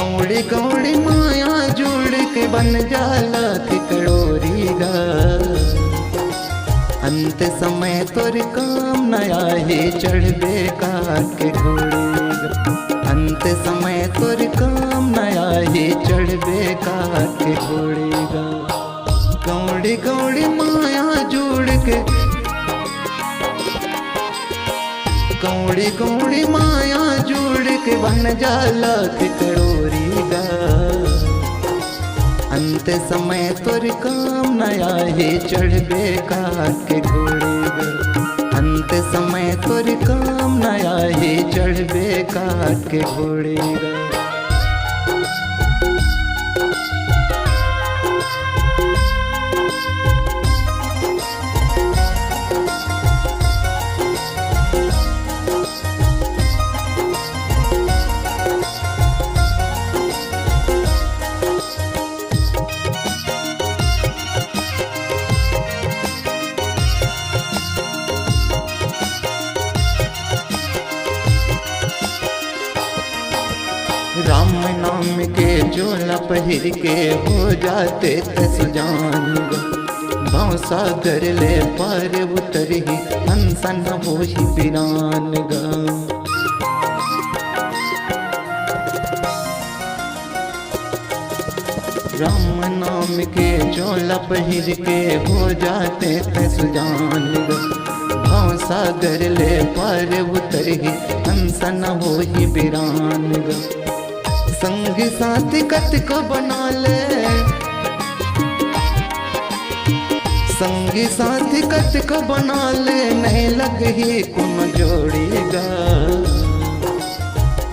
कौड़ी कौड़ी माया जुड़ के बन जाला करोड़ी गा। अंत समय तोर काम नया ही चढ़बे के घोड़ेगा। अंत समय तोर काम नया ही चढ़बे के घोड़ेगा। कौड़ी कौड़ी माया जुड़ के कौड़ी कौड़ी माया जुड़ के बन जाला करोड़ी गा। अंत समय तोर काम नया ही चढ़बे के घोड़ेगा। अंत समय तोर काम नया ही चढ़बे के घोड़ेगा। राम नाम के झोला पहिर के हो जाते सुजान भाव सागर ले पार उतर ही हंसन हो ही बिरान गा। राम नाम के झोला पहिर के हो जाते सुजान भाव सागर ले पार उतर ही हंसन हो ही बिरान गा। संगी साथी कत को बना ले संगी साथी कत को बना ले नहीं लग ही कुन जोड़ेगा।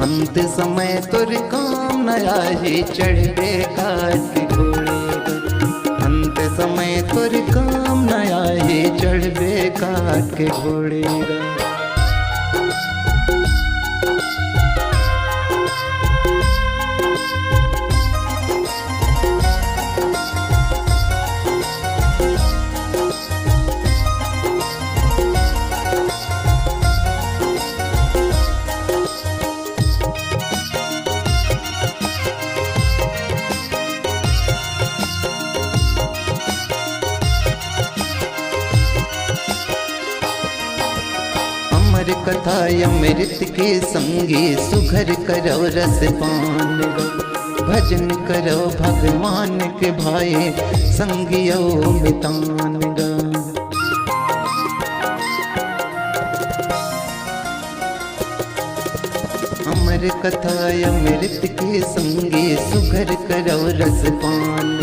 अंत समय तोर काम नया ही चढ़बे के घोड़ेगा। अंत समय तोर काम नया ही चढ़बे के घोड़ेगा। कथा अमृत के संगी सुघर करो रस पान भजन करो भगवान के भाई संगियो मितान गा। अमर कथा अमृत के संगी सुघर करो रस पान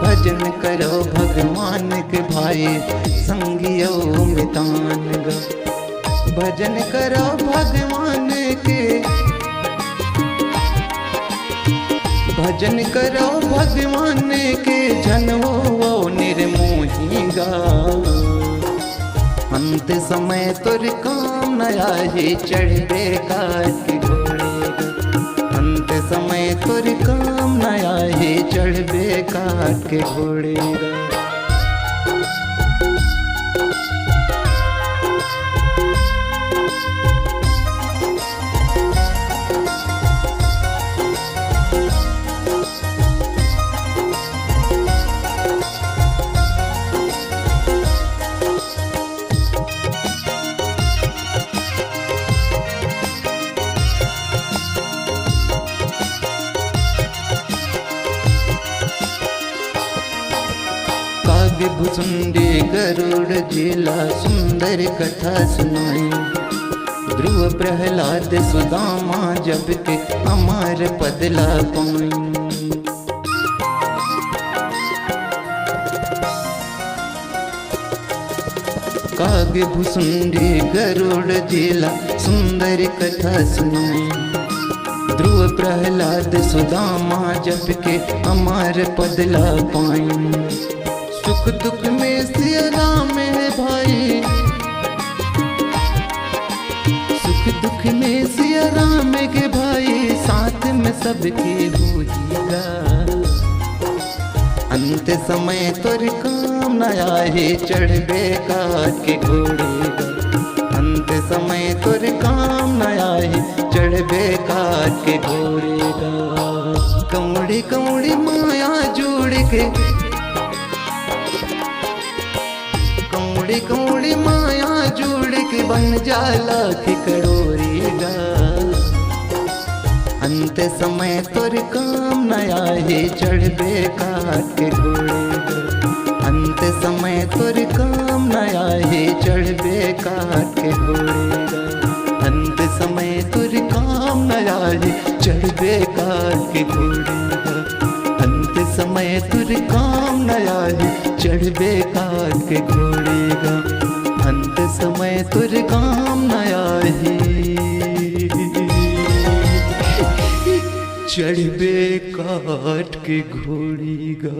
भजन करो भगवान के भाई संगियो मितान गा। भजन करो भगवान के भजन करो भगवान के जनवो निर्मोही गा। अंत समय तोर काम नया ही चढ़बे के घोड़ेगा। अंत समय तोर काम नया ही चढ़बे के घोड़ेगा। भुसुंडी गरुड़ जिला सुंदर कथा सुनाई। ध्रुव प्रहलाद सुदामा जब के अमर पदला पाई। काव्य भुसुंडी गरुड़ जिला सुंदर कथा सुनाई। ध्रुव प्रहलाद सुदामा जब के अमर पदला पाई। सुख दुख में सिया राम है भाई। सुख दुख में सिया राम के भाई साथ में सबके होगा। अंत समय तोर काम नया ही चढ़बे के घोड़ेगा। अंत समय तोर काम नया ही चढ़बे काट के घोड़ेगा। कौड़ी कौड़ी माया जोड़ के, कौड़ी कौड़ी माया जोड़ के बन जाला कि करोड़ेगा। अंत समय तोर काम नया ही चढ़बे काट के घोड़ेगा। अंत समय तोर काम नया ही चढ़बे काट के घोड़ेगा। अंत समय तोर काम नया ही चढ़बे काट के घोड़ेगा। अंत समय तोर काम नया ही चढ़बे काट के घोड़ेगा। अंत समय तोर काम नया ही चढ़बे काट के घोड़ेगा।